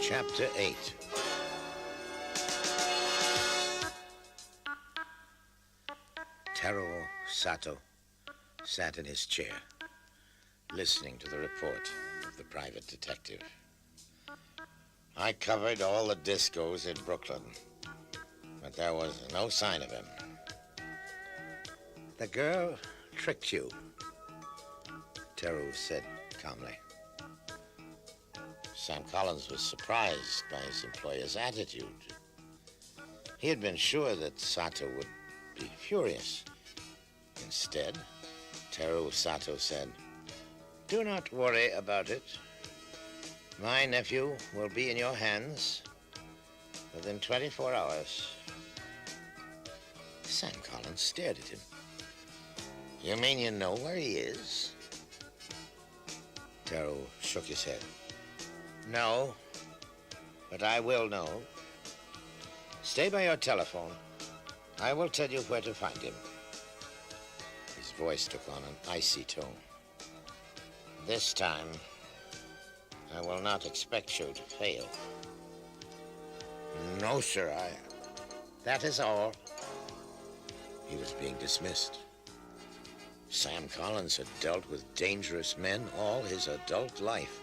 Chapter 8. Teruo Sato sat in his chair, listening to the report of the private detective. I covered all the discos in Brooklyn, but there was no sign of him. The girl tricked you, Teruo said calmly. Sam Collins was surprised by his employer's attitude. He had been sure that Sato would be furious. Instead, Teruo Sato said, "Do not worry about it. My nephew will be in your hands within 24 hours. Sam Collins stared at him. "You mean you know where he is?" Teruo shook his head. "No, but I will know. Stay by your telephone. I will tell you where to find him." His voice took on an icy tone. "This time, I will not expect you to fail." "No, sir, that is all." He was being dismissed. Sam Collins had dealt with dangerous men all his adult life.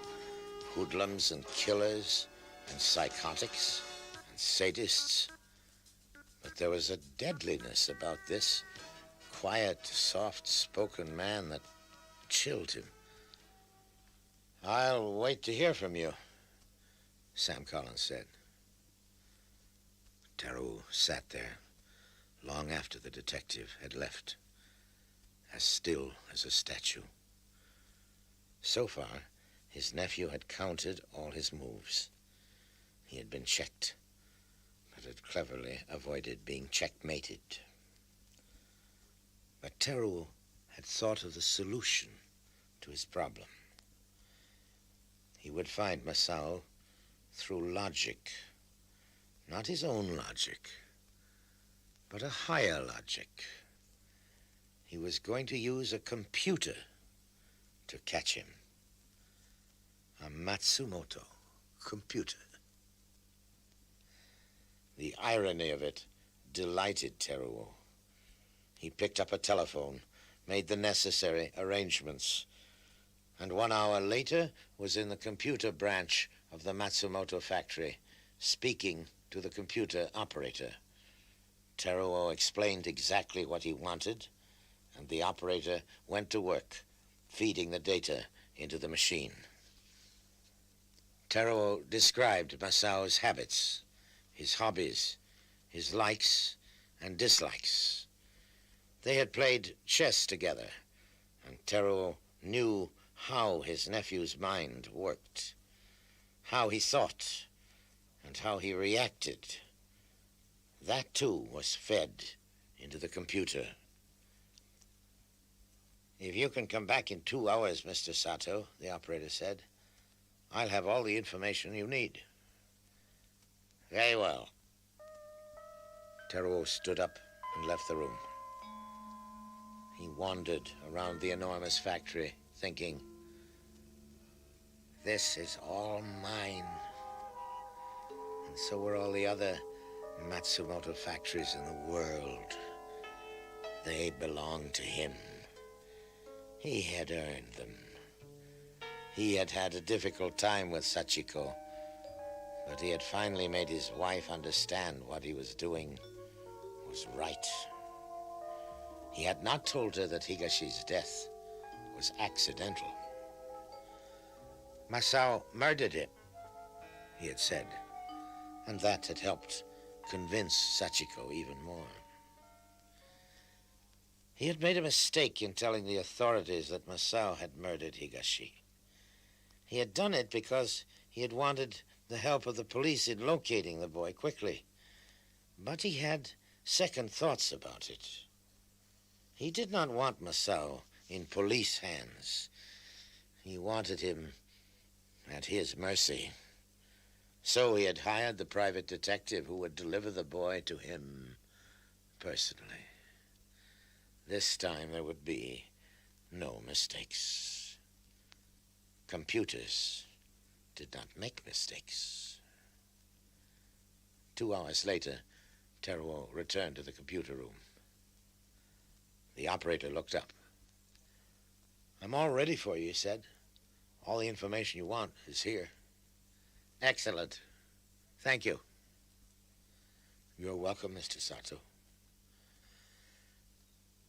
Hoodlums and killers and psychotics and sadists. But there was a deadliness about this quiet, soft-spoken man that chilled him. "I'll wait to hear from you," Sam Collins said. Teruo sat there long after the detective had left, as still as a statue. So far, his nephew had counted all his moves. He had been checked, but had cleverly avoided being checkmated. But Teruo had thought of the solution to his problem. He would find Masao through logic, not his own logic, but a higher logic. He was going to use a computer to catch him. A Matsumoto computer. The irony of it delighted Teruo. He picked up a telephone, made the necessary arrangements, and 1 hour later was in the computer branch of the Matsumoto factory, speaking to the computer operator. Teruo explained exactly what he wanted, and the operator went to work, feeding the data into the machine. Teruo described Masao's habits, his hobbies, his likes and dislikes. They had played chess together, and Teruo knew how his nephew's mind worked, how he thought, and how he reacted. That, too, was fed into the computer. "If you can come back in 2 hours, Mr. Sato," the operator said, "I'll have all the information you need." "Very well." Teruo stood up and left the room. He wandered around the enormous factory, thinking, "This is all mine." And so were all the other Matsumoto factories in the world. They belonged to him. He had earned them. He had had a difficult time with Sachiko, but he had finally made his wife understand what he was doing was right. He had not told her that Higashi's death was accidental. "Masao murdered him," he had said, and that had helped convince Sachiko even more. He had made a mistake in telling the authorities that Masao had murdered Higashi. He had done it because he had wanted the help of the police in locating the boy quickly. But he had second thoughts about it. He did not want Masao in police hands. He wanted him at his mercy. So he had hired the private detective who would deliver the boy to him personally. This time there would be no mistakes. Computers did not make mistakes. 2 hours later, Teruo returned to the computer room. The operator looked up. "I'm all ready for you," he said. "All the information you want is here." "Excellent. Thank you." "You're welcome, Mr. Sato."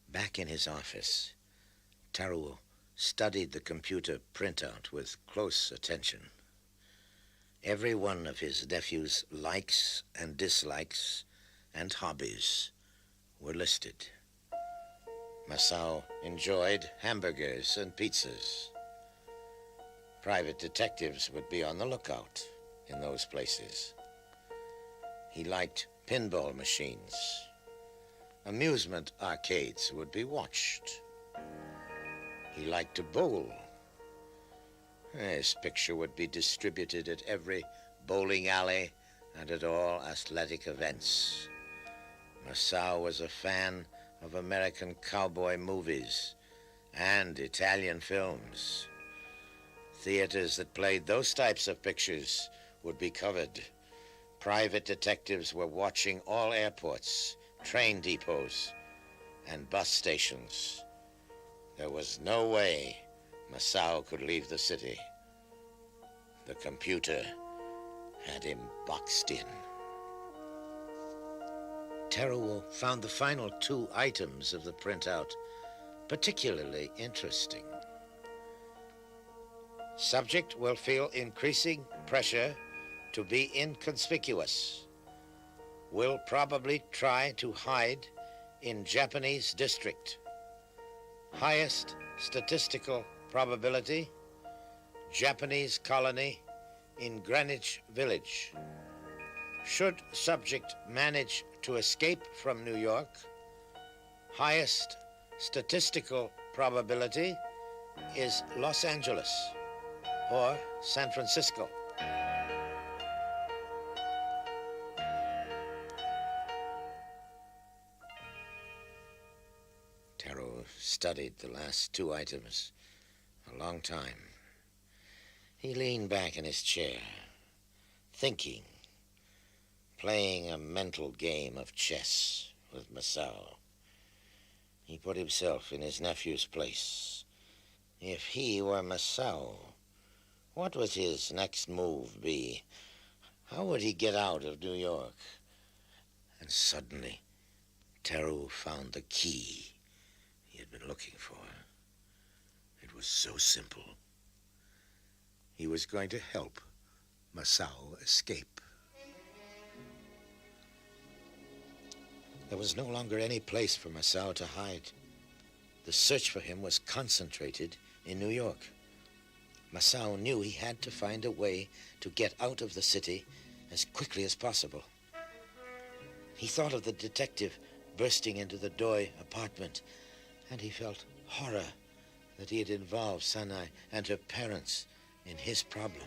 Back in his office, Teruo studied the computer printout with close attention. Every one of his nephew's likes and dislikes and hobbies were listed. Masao enjoyed hamburgers and pizzas. Private detectives would be on the lookout in those places. He liked pinball machines. Amusement arcades would be watched. He liked to bowl. His picture would be distributed at every bowling alley and at all athletic events. Masao was a fan of American cowboy movies and Italian films. Theaters that played those types of pictures would be covered. Private detectives were watching all airports, train depots, and bus stations. There was no way Masao could leave the city. The computer had him boxed in. Teruo found the final 2 items of the printout particularly interesting. Subject will feel increasing pressure to be inconspicuous. Will probably try to hide in Japanese district. Highest statistical probability, Japanese colony in Greenwich Village. Should subject manage to escape from New York, highest statistical probability is Los Angeles or San Francisco. Teruo studied the last 2 items a long time. He leaned back in his chair, thinking, playing a mental game of chess with Masao. He put himself in his nephew's place. If he were Masao, what would his next move be? How would he get out of New York? And suddenly, Teruo found the key he had been looking for. It was so simple. He was going to help Masao escape. There was no longer any place for Masao to hide. The search for him was concentrated in New York. Masao knew he had to find a way to get out of the city as quickly as possible. He thought of the detective bursting into the Doi apartment, and he felt horror that he had involved Sanai and her parents in his problem.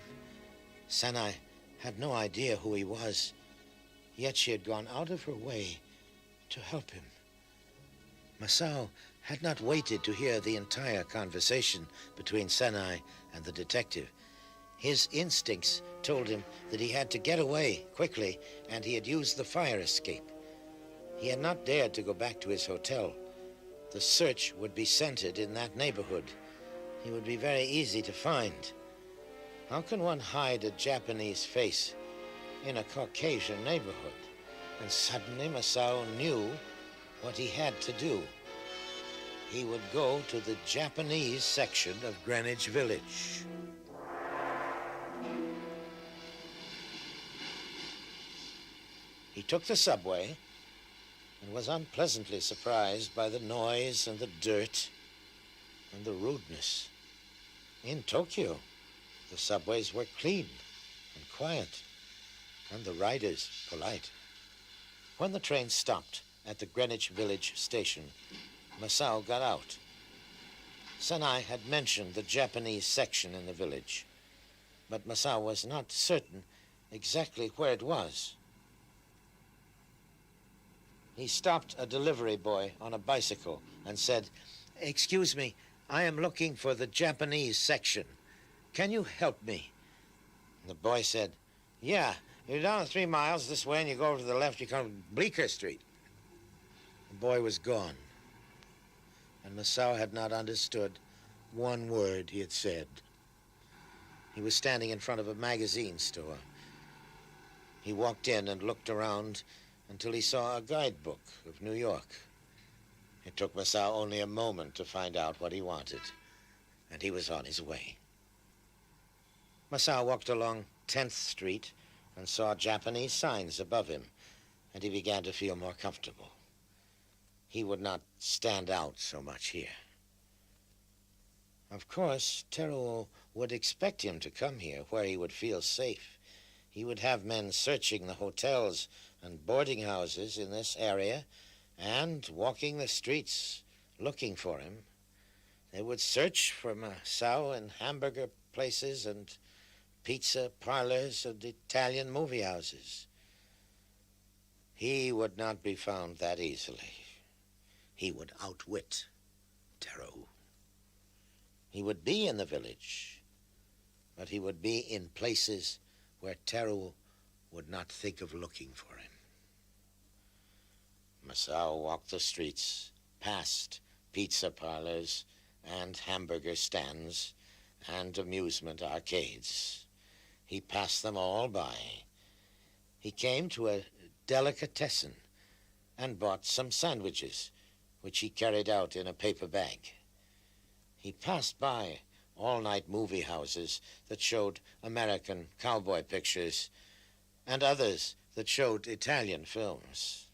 Sanai had no idea who he was, yet she had gone out of her way to help him. Masao had not waited to hear the entire conversation between Sanai and the detective. His instincts told him that he had to get away quickly, and he had used the fire escape. He had not dared to go back to his hotel. The search would be centered in that neighborhood. He would be very easy to find. How can one hide a Japanese face in a Caucasian neighborhood? And suddenly Masao knew what he had to do. He would go to the Japanese section of Greenwich Village. He took the subway and was unpleasantly surprised by the noise and the dirt and the rudeness. In Tokyo, the subways were clean and quiet, and the riders polite. When the train stopped at the Greenwich Village station, Masao got out. Sanai had mentioned the Japanese section in the village, but Masao was not certain exactly where it was. He stopped a delivery boy on a bicycle and said, "Excuse me, I am looking for the Japanese section. Can you help me?" The boy said, "Yeah, You're down 3 miles this way, and you go over to the left, you come to Bleecker Street. The boy was gone, and Masao had not understood one word he had said. He was standing in front of a magazine store. He walked in and looked around until he saw a guidebook of New York. It took Masao only a moment to find out what he wanted, and he was on his way. Masao walked along 10th Street and saw Japanese signs above him, and he began to feel more comfortable. He would not stand out so much here. Of course, Teruo would expect him to come here where he would feel safe. He would have men searching the hotels and boarding houses in this area and walking the streets looking for him. They would search for Masao in hamburger places and pizza parlors and Italian movie houses. He would not be found that easily. He would outwit Teruo. He would be in the village, but he would be in places where Teruo would not think of looking for him. Masao walked the streets, past pizza parlors and hamburger stands and amusement arcades. He passed them all by. He came to a delicatessen and bought some sandwiches, which he carried out in a paper bag. He passed by all-night movie houses that showed American cowboy pictures and others that showed Italian films.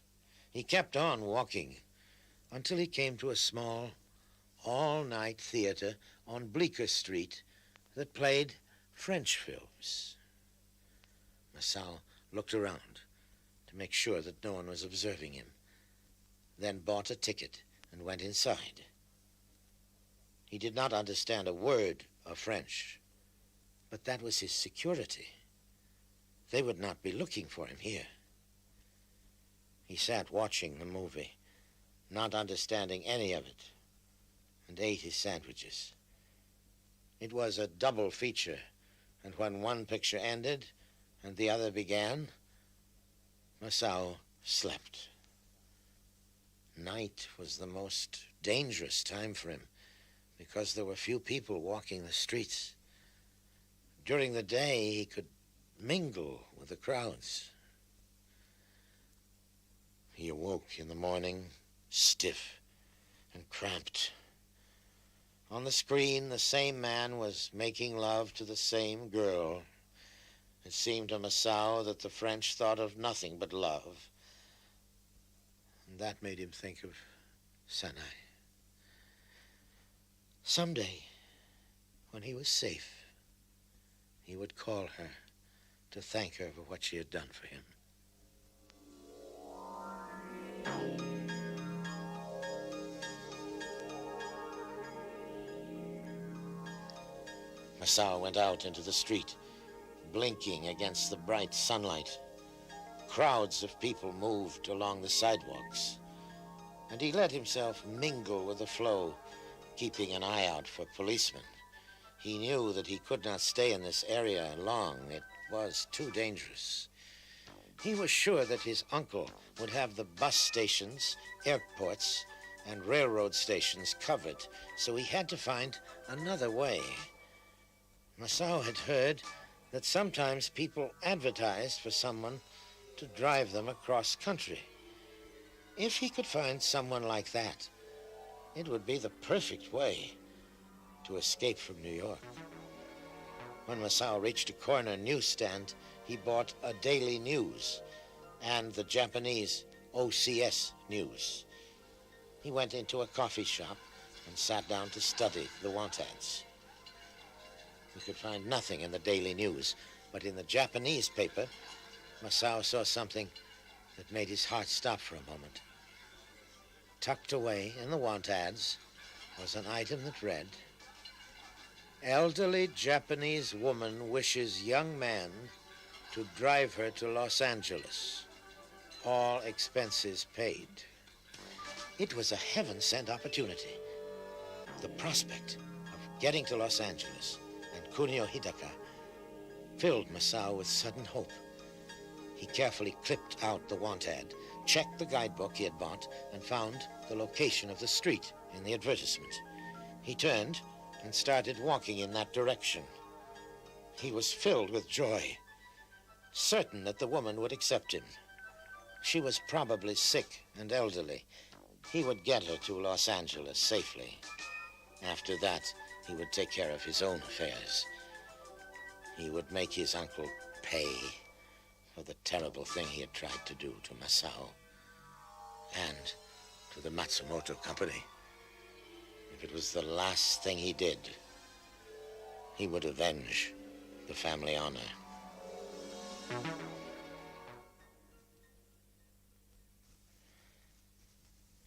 He kept on walking until he came to a small all-night theater on Bleecker Street that played French films. Masao looked around to make sure that no one was observing him, then bought a ticket and went inside. He did not understand a word of French, but that was his security. They would not be looking for him here. He sat watching the movie, not understanding any of it, and ate his sandwiches. It was a double feature, and when one picture ended and the other began, Masao slept. Night was the most dangerous time for him because there were few people walking the streets. During the day, he could mingle with the crowds. He awoke in the morning, stiff and cramped. On the screen, the same man was making love to the same girl. It seemed to Masao that the French thought of nothing but love. And that made him think of Sanai. Someday, when he was safe, he would call her to thank her for what she had done for him. Masao went out into the street, blinking against the bright sunlight. Crowds of people moved along the sidewalks, and he let himself mingle with the flow, keeping an eye out for policemen. He knew that he could not stay in this area long. It was too dangerous. He was sure that his uncle would have the bus stations, airports, and railroad stations covered, so he had to find another way. Masao had heard that sometimes people advertised for someone to drive them across country. If he could find someone like that, it would be the perfect way to escape from New York. When Masao reached a corner newsstand, he bought a daily news and the Japanese OCS news. He went into a coffee shop and sat down to study the want ads. He could find nothing in the daily news, but in the Japanese paper, Masao saw something that made his heart stop for a moment. Tucked away in the want ads was an item that read, "Elderly Japanese woman wishes young man to drive her to Los Angeles. All expenses paid." It was a heaven-sent opportunity. The prospect of getting to Los Angeles and Kunio Hidaka filled Masao with sudden hope. He carefully clipped out the want ad, checked the guidebook he had bought, and found the location of the street in the advertisement. He turned and started walking in that direction. He was filled with joy, certain that the woman would accept him. She was probably sick and elderly. He would get her to Los Angeles safely. After that, he would take care of his own affairs. He would make his uncle pay for the terrible thing he had tried to do to Masao and to the Matsumoto company. If it was the last thing he did, he would avenge the family honor.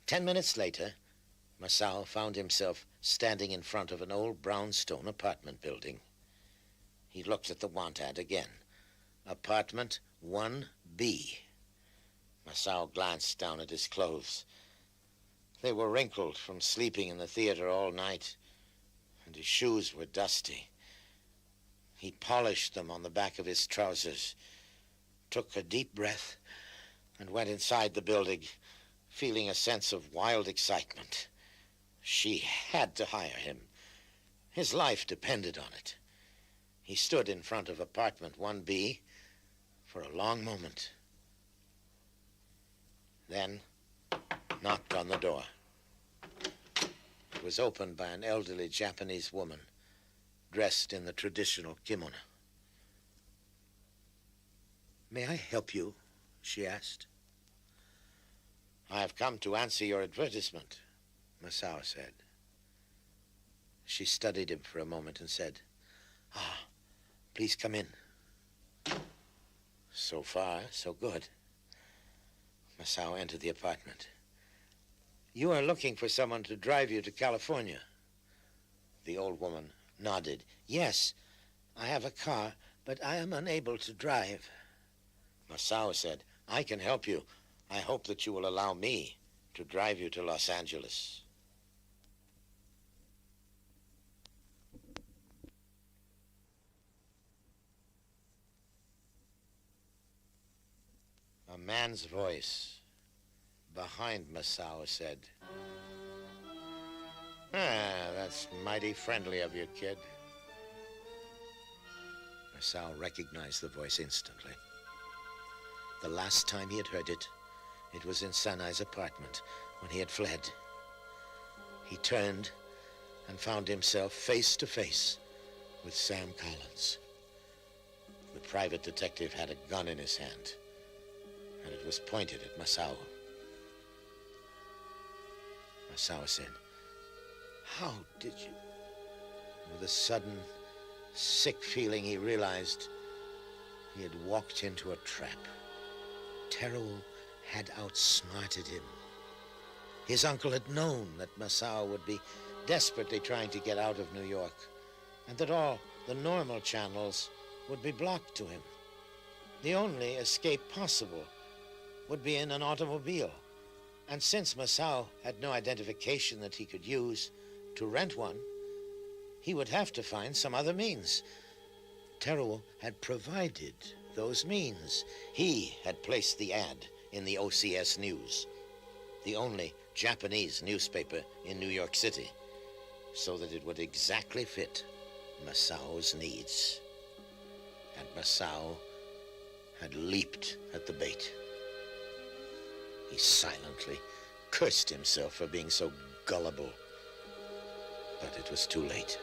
Ten minutes later, Masao found himself standing in front of an old brownstone apartment building. He looked at the want ad again. Apartment 1B. Masao glanced down at his clothes. They were wrinkled from sleeping in the theater all night, and his shoes were dusty. He polished them on the back of his trousers, took a deep breath, and went inside the building, feeling a sense of wild excitement. She had to hire him. His life depended on it. He stood in front of apartment 1B for a long moment, then knocked on the door. It was opened by an elderly Japanese woman dressed in the traditional kimono. "May I help you?" she asked. "I have come to answer your advertisement," Masao said. She studied him for a moment and said, "Please come in." So far, so good. Masao entered the apartment. "You are looking for someone to drive you to California." The old woman nodded. "Yes, I have a car, but I am unable to drive." Masao said, "I can help you. I hope that you will allow me to drive you to Los Angeles." A man's voice behind Masao said, "That's mighty friendly of you, kid." Masao recognized the voice instantly. The last time he had heard it, it was in Sanai's apartment when he had fled. He turned and found himself face to face with Sam Collins. The private detective had a gun in his hand, and it was pointed at Masao. Masao said, "How did you?" With a sudden, sick feeling, he realized he had walked into a trap. Teruo had outsmarted him. His uncle had known that Masao would be desperately trying to get out of New York, and that all the normal channels would be blocked to him. The only escape possible would be in an automobile, and since Masao had no identification that he could use to rent one, he would have to find some other means. Teruo had provided those means. He had placed the ad in the OCS News, the only Japanese newspaper in New York City, so that it would exactly fit Masao's needs. And Masao had leaped at the bait. He silently cursed himself for being so gullible, but it was too late.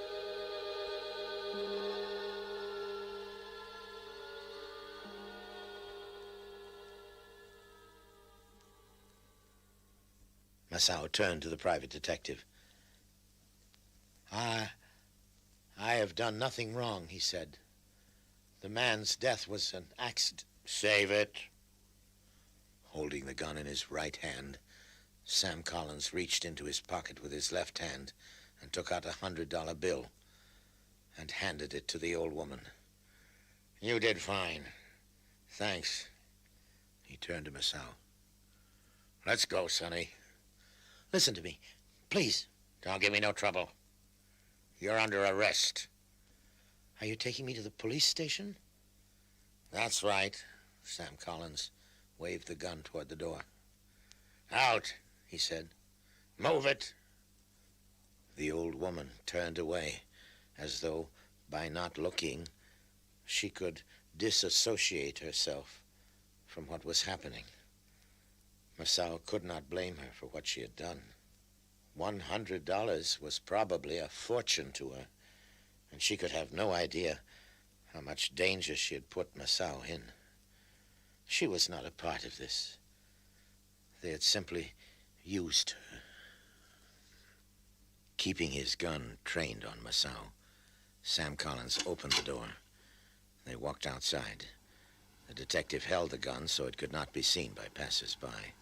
Masao turned to the private detective. I have done nothing wrong," he said. "The man's death was an accident." "Save it." Holding the gun in his right hand, Sam Collins reached into his pocket with his left hand and took out a $100 bill and handed it to the old woman. "You did fine. Thanks." He turned to Masao. "Let's go, Sonny." "Listen to me, please." "Don't give me no trouble. You're under arrest." "Are you taking me to the police station?" "That's right. Sam Collins waved the gun toward the door. Out, he said. Move it. The old woman turned away, as though, by not looking, she could disassociate herself from what was happening. Masao could not blame her for what she had done. $100 was probably a fortune to her, and she could have no idea how much danger she had put Masao in. She was not a part of this. They had simply used her. Keeping his gun trained on Masao, Sam Collins opened the door. They walked outside. The detective held the gun so it could not be seen by passers-by.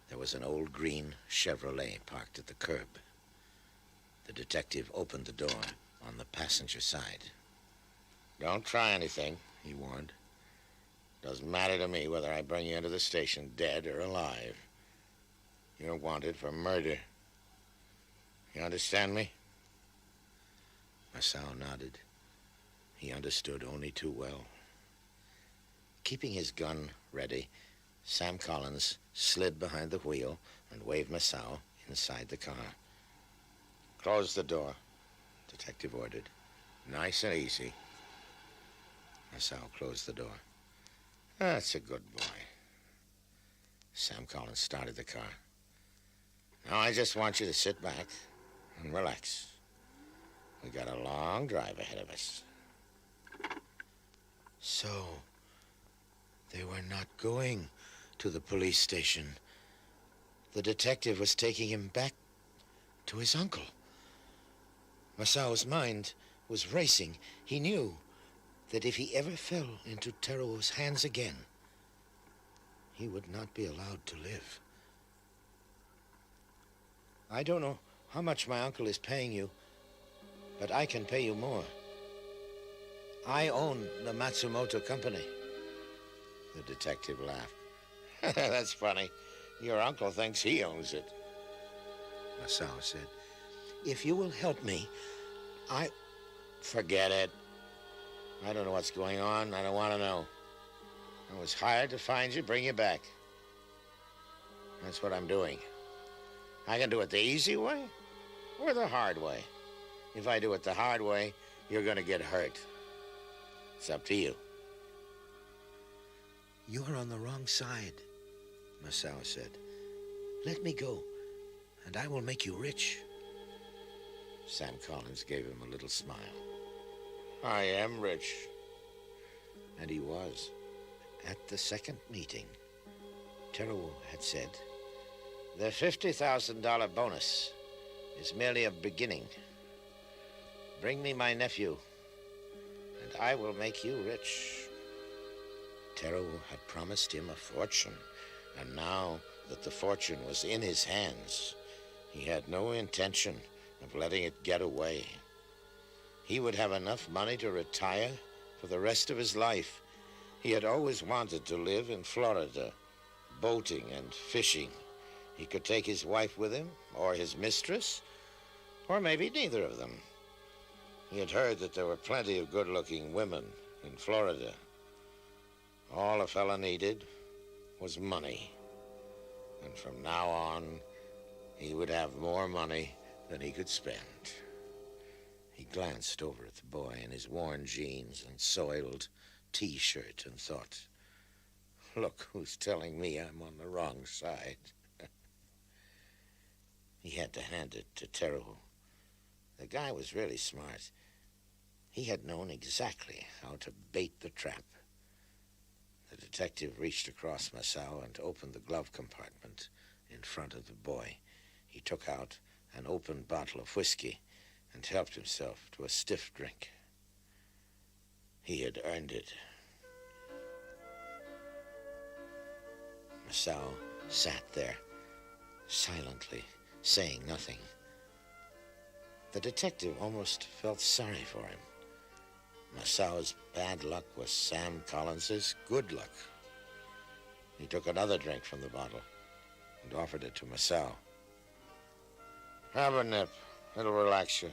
There was an old green Chevrolet parked at the curb. The detective opened the door on the passenger side. Don't try anything, he warned. Doesn't matter to me whether I bring you into the station dead or alive. You're wanted for murder. You understand me? Masao nodded. He understood only too well. Keeping his gun ready, Sam Collins slid behind the wheel and waved Masao inside the car. Close the door, Detective ordered. Nice and easy. Masao closed the door. That's a good boy. Sam Collins started the car. Now I just want you to sit back and relax. We got a long drive ahead of us. So, they were not going to the police station. The detective was taking him back to his uncle. Masao's mind was racing. He knew that if he ever fell into Teruo's hands again, he would not be allowed to live. I don't know how much my uncle is paying you, but I can pay you more. I own the Matsumoto company. The detective laughed. That's funny. Your uncle thinks he owns it. Masao said, if you will help me, Forget it. I don't know what's going on. I don't want to know. I was hired to find you, bring you back. That's what I'm doing. I can do it the easy way or the hard way. If I do it the hard way, you're going to get hurt. It's up to you. You're on the wrong side, Masao said. Let me go, and I will make you rich. Sam Collins gave him a little smile. I am rich. And he was. At the second meeting, Teruo had said, the $50,000 bonus is merely a beginning. Bring me my nephew, and I will make you rich. Teruo had promised him a fortune, and now that the fortune was in his hands, he had no intention of letting it get away. He would have enough money to retire for the rest of his life. He had always wanted to live in Florida, boating and fishing. He could take his wife with him, or his mistress, or maybe neither of them. He had heard that there were plenty of good-looking women in Florida. All a fella needed was money. And from now on, he would have more money than he could spend. He glanced over at the boy in his worn jeans and soiled T-shirt and thought, look who's telling me I'm on the wrong side. He had to hand it to Teruo. The guy was really smart. He had known exactly how to bait the trap. The detective reached across Masao and opened the glove compartment in front of the boy. He took out an open bottle of whiskey and helped himself to a stiff drink. He had earned it. Masao sat there, silently, saying nothing. The detective almost felt sorry for him. Masao's bad luck was Sam Collins's good luck. He took another drink from the bottle and offered it to Masao. Have a nip. It'll relax you.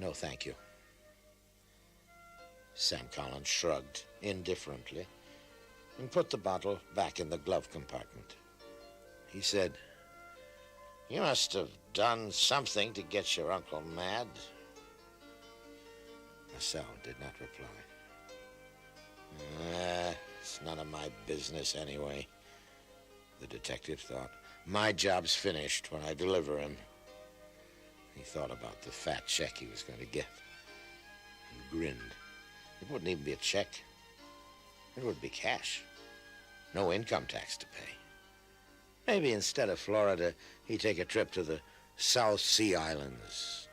No, thank you. Sam Collins shrugged indifferently and put the bottle back in the glove compartment. He said, "You must have done something to get your uncle mad." Nassau did not reply. It's none of my business anyway, the detective thought. My job's finished when I deliver him. He thought about the fat check he was going to get and grinned. It wouldn't even be a check. It would be cash. No income tax to pay. Maybe instead of Florida, he'd take a trip to the South Sea Islands.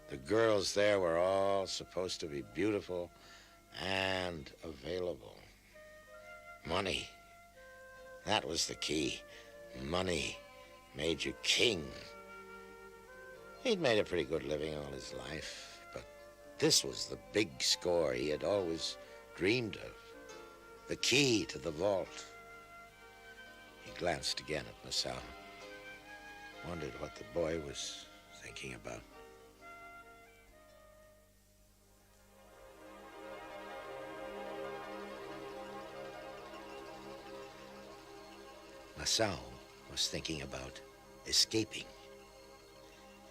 The girls there were all supposed to be beautiful and available. Money. That was the key. Money made you king. He'd made a pretty good living all his life, but this was the big score he had always dreamed of. The key to the vault. He glanced again at Nassau, wondered what the boy was thinking about. Nassau was thinking about escaping.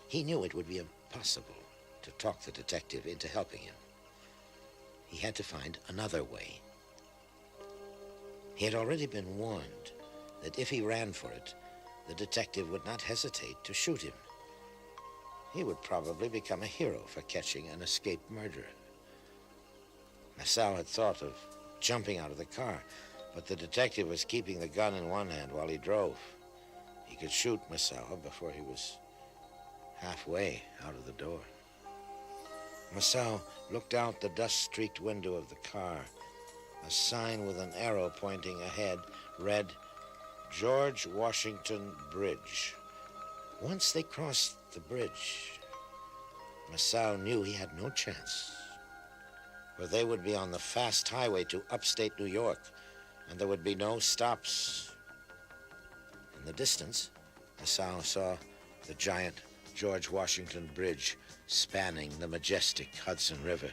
He knew it would be impossible to talk the detective into helping him. He had to find another way. He had already been warned that if he ran for it, the detective would not hesitate to shoot him. He would probably become a hero for catching an escaped murderer. Nassau had thought of jumping out of the car, but the detective was keeping the gun in one hand while he drove. He could shoot Nassau before he was halfway out of the door. Nassau looked out the dust-streaked window of the car. A sign with an arrow pointing ahead read, "George Washington Bridge." Once they crossed the bridge, Nassau knew he had no chance, for they would be on the fast highway to upstate New York, and there would be no stops. In the distance, Nassau saw the giant George Washington Bridge spanning the majestic Hudson River.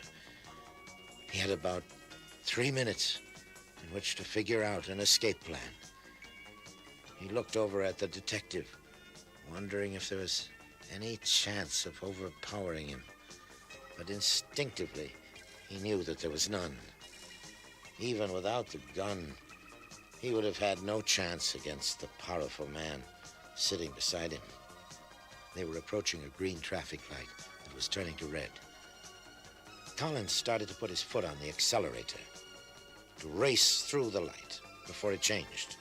He had about 3 minutes in which to figure out an escape plan. He looked over at the detective, wondering if there was any chance of overpowering him. But instinctively, he knew that there was none. Even without the gun, he would have had no chance against the powerful man sitting beside him. They were approaching a green traffic light that was turning to red. Collins started to put his foot on the accelerator to race through the light before it changed.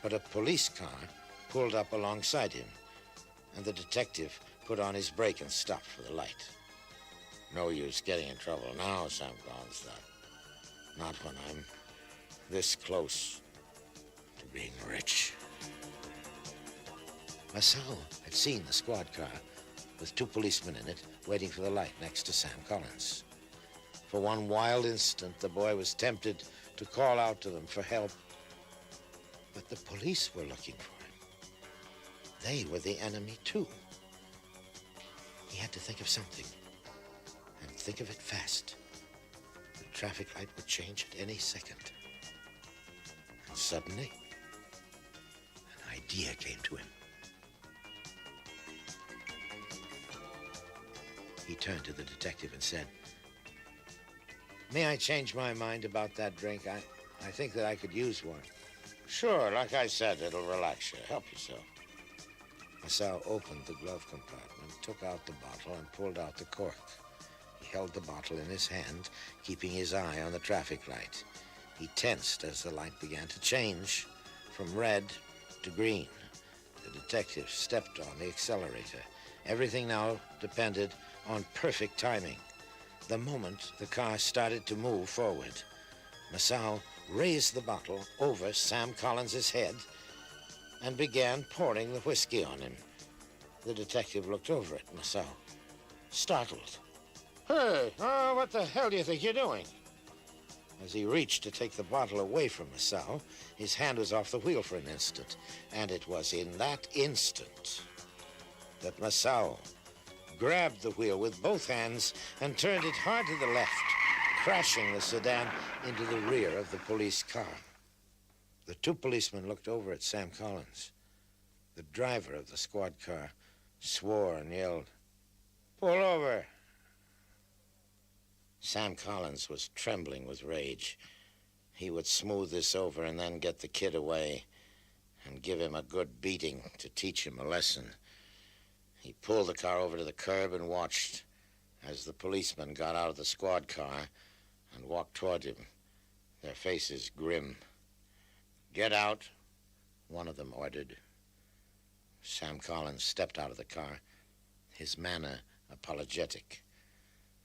But a police car pulled up alongside him, and the detective put on his brake and stopped for the light. "No use getting in trouble now," Sam Collins thought. "Not when I'm this close to being rich." Nassau had seen the squad car with 2 policemen in it waiting for the light next to Sam Collins. For one wild instant, the boy was tempted to call out to them for help. But the police were looking for him. They were the enemy, too. He had to think of something, and think of it fast. The traffic light would change at any second. And suddenly, an idea came to him. He turned to the detective and said, "May I change my mind about that drink? I think that I could use one." "Sure, like I said, it'll relax you. Help yourself." Nassau opened the glove compartment, took out the bottle, and pulled out the cork. He held the bottle in his hand, keeping his eye on the traffic light. He tensed as the light began to change from red to green. The detective stepped on the accelerator. Everything now depended on perfect timing. The moment the car started to move forward, Nassau raised the bottle over Sam Collins's head and began pouring the whiskey on him. The detective looked over at Nassau, startled. "Hey, what the hell do you think you're doing?" As he reached to take the bottle away from Nassau, his hand was off the wheel for an instant, and it was in that instant that Nassau grabbed the wheel with both hands and turned it hard to the left, crashing the sedan into the rear of the police car. The two policemen looked over at Sam Collins. The driver of the squad car swore and yelled, "Pull over!" Sam Collins was trembling with rage. He would smooth this over and then get the kid away and give him a good beating to teach him a lesson. He pulled the car over to the curb and watched as the policemen got out of the squad car and walked toward him, their faces grim. "Get out," one of them ordered. Sam Collins stepped out of the car, his manner apologetic.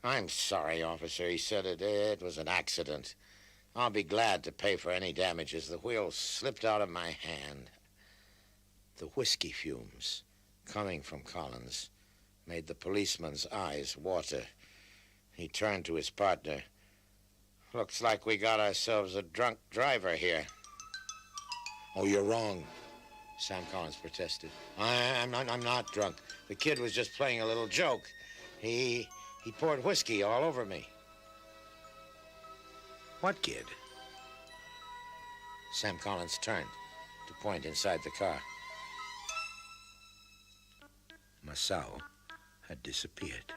"I'm sorry, officer," he said. It was an accident. I'll be glad to pay for any damages. The wheel slipped out of my hand." The whiskey fumes coming from Collins made the policeman's eyes water. He turned to his partner. "Looks like we got ourselves a drunk driver here." "Oh, you're wrong," Sam Collins protested. I'm not drunk. The kid was just playing a little joke. He poured whiskey all over me." "What kid?" Sam Collins turned to point inside the car. Masao had disappeared.